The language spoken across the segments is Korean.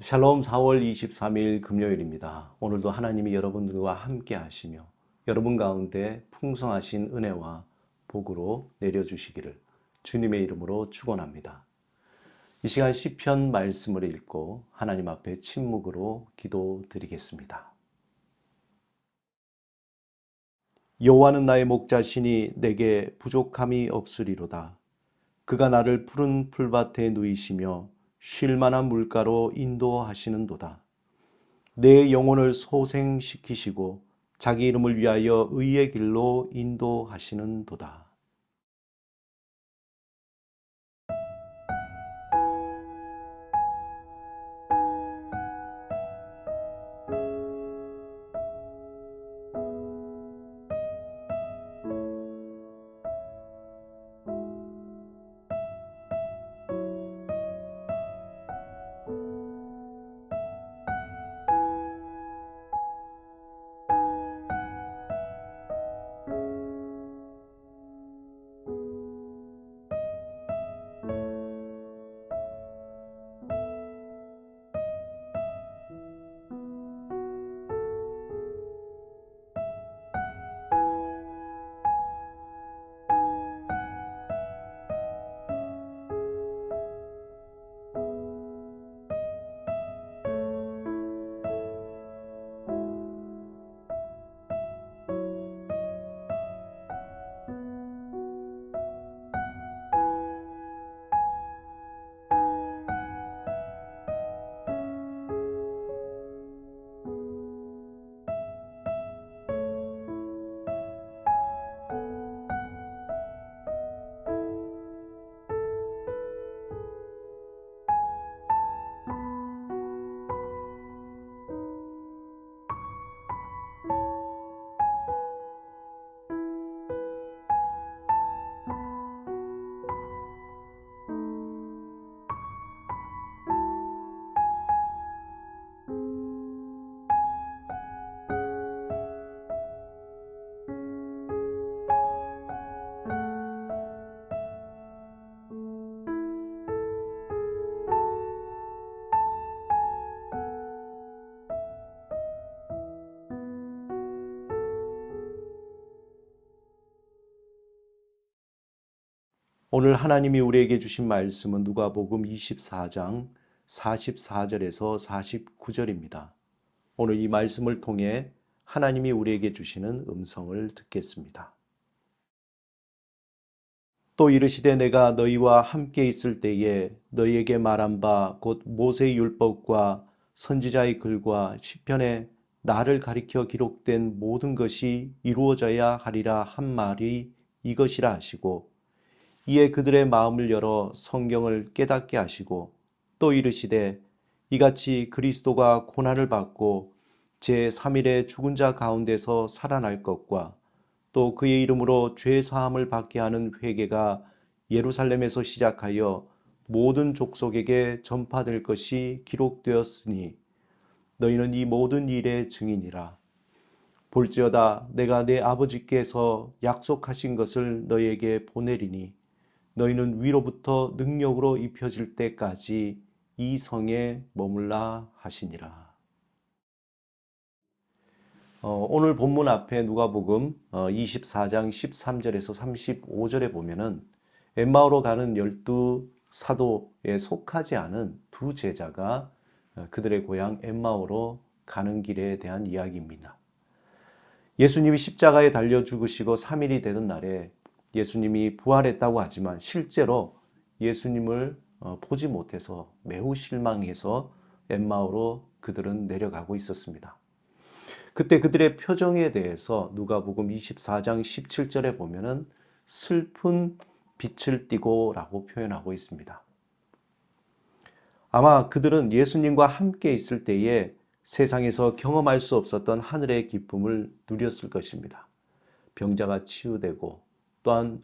샬롬 4월 23일 금요일입니다. 오늘도 하나님이 여러분들과 함께 하시며 여러분 가운데 풍성하신 은혜와 복으로 내려주시기를 주님의 이름으로 축원합니다. 이 시간 시편 말씀을 읽고 하나님 앞에 침묵으로 기도드리겠습니다. 여호와는 나의 목자시니 내게 부족함이 없으리로다. 그가 나를 푸른 풀밭에 누이시며 쉴 만한 물가로 인도하시는도다. 내 영혼을 소생시키시고 자기 이름을 위하여 의의 길로 인도하시는도다. 오늘 하나님이 우리에게 주신 말씀은 누가복음 24장 44절에서 49절입니다. 오늘 이 말씀을 통해 하나님이 우리에게 주시는 음성을 듣겠습니다. 또 이르시되 내가 너희와 함께 있을 때에 너희에게 말한 바 곧 모세의 율법과 선지자의 글과 시편에 나를 가리켜 기록된 모든 것이 이루어져야 하리라 한 말이 이것이라 하시고 이에 그들의 마음을 열어 성경을 깨닫게 하시고 또 이르시되 이같이 그리스도가 고난을 받고 제3일에 죽은 자 가운데서 살아날 것과 또 그의 이름으로 죄 사함을 받게 하는 회개가 예루살렘에서 시작하여 모든 족속에게 전파될 것이 기록되었으니 너희는 이 모든 일의 증인이라. 볼지어다 내가 내 아버지께서 약속하신 것을 너희에게 보내리니 너희는 위로부터 능력으로 입혀질 때까지 이 성에 머물라 하시니라. 오늘 본문 앞에 누가복음 24장 13절에서 35절에 보면은 엠마오로 가는 12 사도에 속하지 않은 두 제자가 그들의 고향 엠마오로 가는 길에 대한 이야기입니다. 예수님이 십자가에 달려 죽으시고 3일이 되는 날에 예수님이 부활했다고 하지만 실제로 예수님을 보지 못해서 매우 실망해서 엠마오로 그들은 내려가고 있었습니다. 그때 그들의 표정에 대해서 누가복음 24장 17절에 보면은 슬픈 빛을 띠고 라고 표현하고 있습니다. 아마 그들은 예수님과 함께 있을 때에 세상에서 경험할 수 없었던 하늘의 기쁨을 누렸을 것입니다. 병자가 치유되고 또한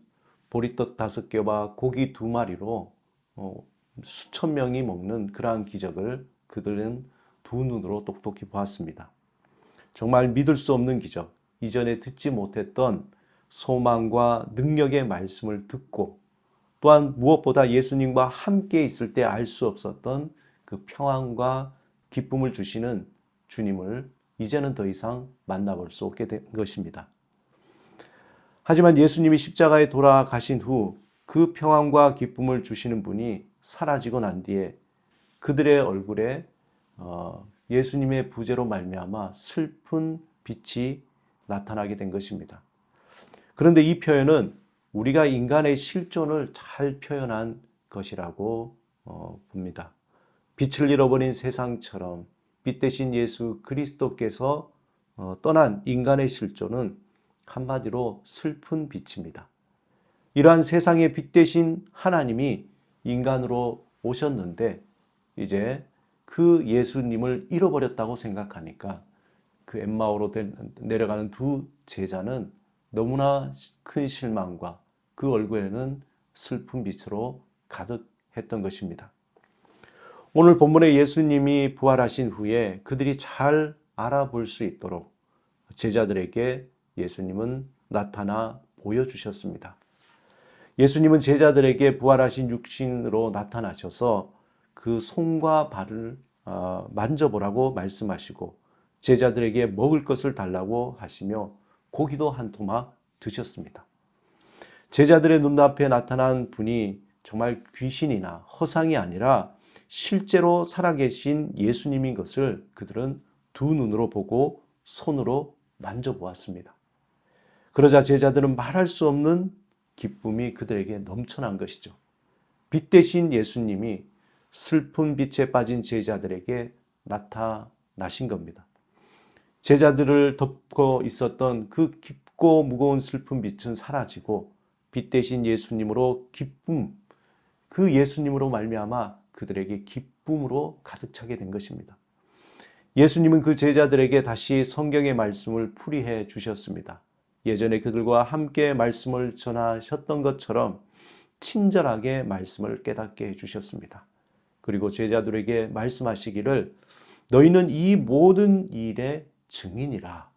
보리떡 5개와 고기 2마리로 수천 명이 먹는 그러한 기적을 그들은 두 눈으로 똑똑히 보았습니다. 정말 믿을 수 없는 기적, 이전에 듣지 못했던 소망과 능력의 말씀을 듣고 또한 무엇보다 예수님과 함께 있을 때 알 수 없었던 그 평안과 기쁨을 주시는 주님을 이제는 더 이상 만나볼 수 없게 된 것입니다. 하지만 예수님이 십자가에 돌아가신 후 그 평안과 기쁨을 주시는 분이 사라지고 난 뒤에 그들의 얼굴에 예수님의 부재로 말미암아 슬픈 빛이 나타나게 된 것입니다. 그런데 이 표현은 우리가 인간의 실존을 잘 표현한 것이라고 봅니다. 빛을 잃어버린 세상처럼 빛 대신 예수 그리스도께서 떠난 인간의 실존은 한마디로 슬픈 빛입니다. 이러한 세상의 빛 대신 하나님이 인간으로 오셨는데 이제 그 예수님을 잃어버렸다고 생각하니까 그 엠마오로 내려가는 두 제자는 너무나 큰 실망과 그 얼굴에는 슬픈 빛으로 가득했던 것입니다. 오늘 본문에 예수님이 부활하신 후에 그들이 잘 알아볼 수 있도록 제자들에게 예수님은 나타나 보여주셨습니다. 예수님은 제자들에게 부활하신 육신으로 나타나셔서 그 손과 발을 만져보라고 말씀하시고 제자들에게 먹을 것을 달라고 하시며 고기도 한 토막 드셨습니다. 제자들의 눈앞에 나타난 분이 정말 귀신이나 허상이 아니라 실제로 살아계신 예수님인 것을 그들은 두 눈으로 보고 손으로 만져보았습니다. 그러자 제자들은 말할 수 없는 기쁨이 그들에게 넘쳐난 것이죠. 빛 대신 예수님이 슬픈 빛에 빠진 제자들에게 나타나신 겁니다. 제자들을 덮고 있었던 그 깊고 무거운 슬픈 빛은 사라지고 빛 대신 예수님으로 기쁨, 그 예수님으로 말미암아 그들에게 기쁨으로 가득 차게 된 것입니다. 예수님은 그 제자들에게 다시 성경의 말씀을 풀이해 주셨습니다. 예전에 그들과 함께 말씀을 전하셨던 것처럼 친절하게 말씀을 깨닫게 해주셨습니다. 그리고 제자들에게 말씀하시기를 너희는 이 모든 일의 증인이라.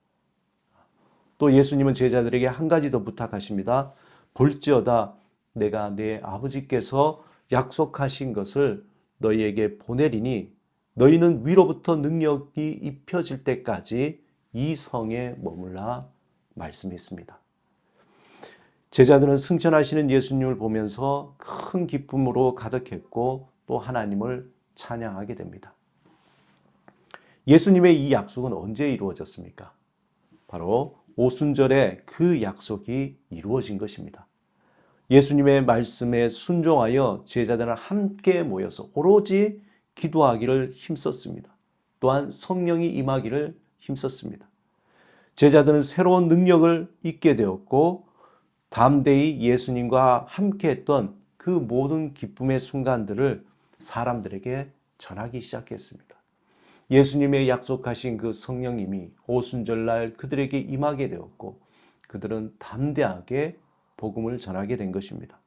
또 예수님은 제자들에게 한 가지 더 부탁하십니다. 볼지어다 내가 내 아버지께서 약속하신 것을 너희에게 보내리니 너희는 위로부터 능력이 입혀질 때까지 이 성에 머물라 말씀했습니다. 제자들은 승천하시는 예수님을 보면서 큰 기쁨으로 가득했고 또 하나님을 찬양하게 됩니다. 예수님의 이 약속은 언제 이루어졌습니까? 바로 오순절에 그 약속이 이루어진 것입니다. 예수님의 말씀에 순종하여 제자들은 함께 모여서 오로지 기도하기를 힘썼습니다. 또한 성령이 임하기를 힘썼습니다. 제자들은 새로운 능력을 잊게 되었고 담대히 예수님과 함께했던 그 모든 기쁨의 순간들을 사람들에게 전하기 시작했습니다. 예수님의 약속하신 그 성령님이 오순절날 그들에게 임하게 되었고 그들은 담대하게 복음을 전하게 된 것입니다.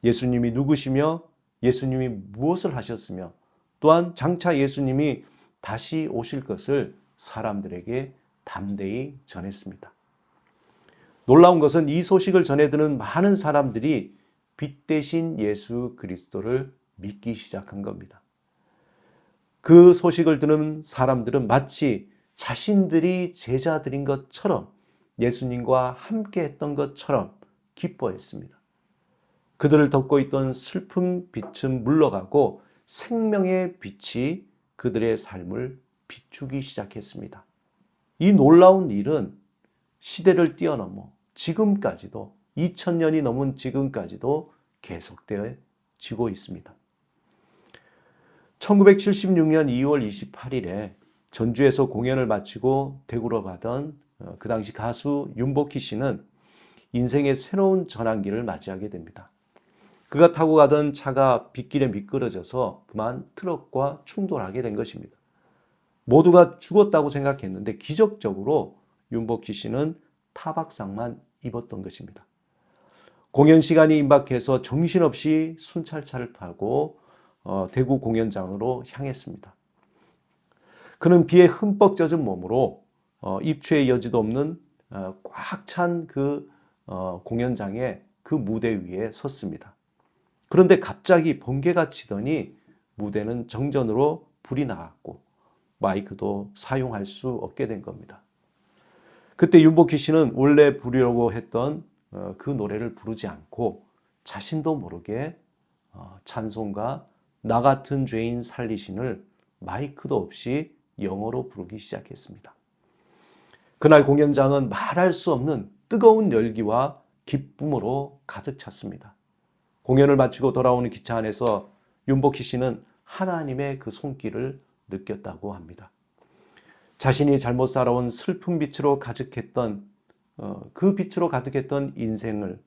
예수님이 누구시며 예수님이 무엇을 하셨으며 또한 장차 예수님이 다시 오실 것을 사람들에게 담대히 전했습니다. 놀라운 것은 이 소식을 전해드는 많은 사람들이 빛 대신 예수 그리스도를 믿기 시작한 겁니다. 그 소식을 듣는 사람들은 마치 자신들이 제자들인 것처럼 예수님과 함께 했던 것처럼 기뻐했습니다. 그들을 덮고 있던 슬픈 빛은 물러가고 생명의 빛이 그들의 삶을 비추기 시작했습니다. 이 놀라운 일은 시대를 뛰어넘어 지금까지도 2000년이 넘은 지금까지도 계속되어지고 있습니다. 1976년 2월 28일에 전주에서 공연을 마치고 대구로 가던 그 당시 가수 윤복희 씨는 인생의 새로운 전환기를 맞이하게 됩니다. 그가 타고 가던 차가 빗길에 미끄러져서 그만 트럭과 충돌하게 된 것입니다. 모두가 죽었다고 생각했는데 기적적으로 윤복희 씨는 타박상만 입었던 것입니다. 공연 시간이 임박해서 정신없이 순찰차를 타고 대구 공연장으로 향했습니다. 그는 비에 흠뻑 젖은 몸으로 입추의 여지도 없는 꽉 찬 그 공연장의 그 무대 위에 섰습니다. 그런데 갑자기 번개가 치더니 무대는 정전으로 불이 나갔고 마이크도 사용할 수 없게 된 겁니다. 그때 윤복희 씨는 원래 부르려고 했던 그 노래를 부르지 않고 자신도 모르게 찬송가 나 같은 죄인 살리신을 마이크도 없이 영어로 부르기 시작했습니다. 그날 공연장은 말할 수 없는 뜨거운 열기와 기쁨으로 가득 찼습니다. 공연을 마치고 돌아오는 기차 안에서 윤복희 씨는 하나님의 그 손길을 느꼈다고 합니다. 자신이 잘못 살아온 슬픈 빛으로 가득했던 그 빛으로 가득했던 인생을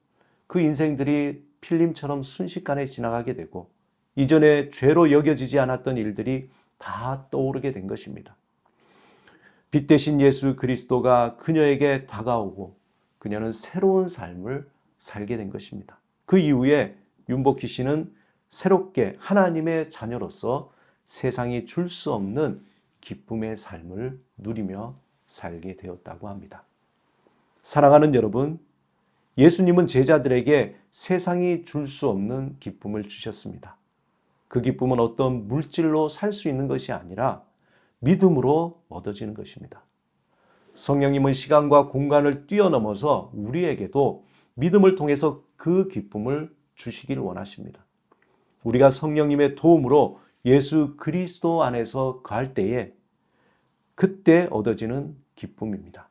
그 인생들이 필름처럼 순식간에 지나가게 되고 이전에 죄로 여겨지지 않았던 일들이 다 떠오르게 된 것입니다. 빛 대신 예수 그리스도가 그녀에게 다가오고 그녀는 새로운 삶을 살게 된 것입니다. 그 이후에 윤복희 씨는 새롭게 하나님의 자녀로서 세상이 줄 수 없는 기쁨의 삶을 누리며 살게 되었다고 합니다. 사랑하는 여러분, 예수님은 제자들에게 세상이 줄 수 없는 기쁨을 주셨습니다. 그 기쁨은 어떤 물질로 살 수 있는 것이 아니라 믿음으로 얻어지는 것입니다. 성령님은 시간과 공간을 뛰어넘어서 우리에게도 믿음을 통해서 그 기쁨을 주시길 원하십니다. 우리가 성령님의 도움으로 예수 그리스도 안에서 거할 때에 그때 얻어지는 기쁨입니다.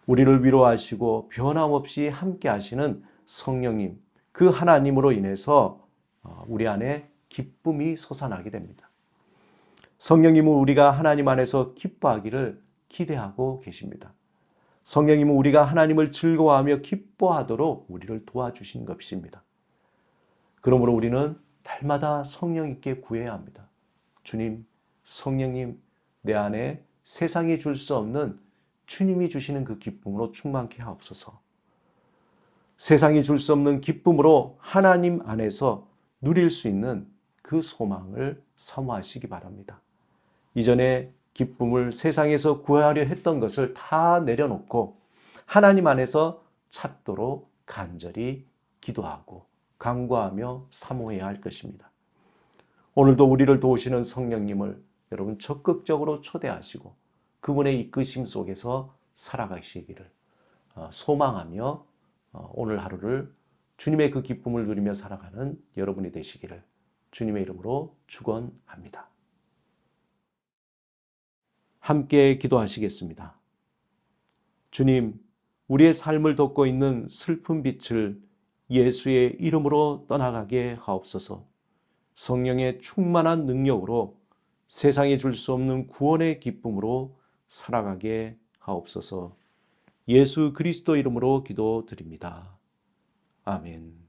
우리를 위로하시고 변함없이 함께 하시는 성령님, 그 하나님으로 인해서 우리 안에 기쁨이 솟아나게 됩니다. 성령님은 우리가 하나님 안에서 기뻐하기를 기대하고 계십니다. 성령님은 우리가 하나님을 즐거워하며 기뻐하도록 우리를 도와주신 것입니다. 그러므로 우리는 날마다 성령님께 구해야 합니다. 주님, 성령님, 내 안에 세상이 줄 수 없는 주님이 주시는 그 기쁨으로 충만케 하옵소서. 세상이 줄 수 없는 기쁨으로 하나님 안에서 누릴 수 있는 그 소망을 사모하시기 바랍니다. 이전에 기쁨을 세상에서 구하려 했던 것을 다 내려놓고 하나님 안에서 찾도록 간절히 기도하고 간구하며 사모해야 할 것입니다. 오늘도 우리를 도우시는 성령님을 여러분 적극적으로 초대하시고 그분의 이끄심 속에서 살아가시기를 소망하며 오늘 하루를 주님의 그 기쁨을 누리며 살아가는 여러분이 되시기를 주님의 이름으로 축원합니다. 함께 기도하시겠습니다. 주님, 우리의 삶을 덮고 있는 슬픈 빛을 예수의 이름으로 떠나가게 하옵소서. 성령의 충만한 능력으로 세상이 줄 수 없는 구원의 기쁨으로 살아가게 하옵소서. 예수 그리스도 이름으로 기도드립니다. 아멘.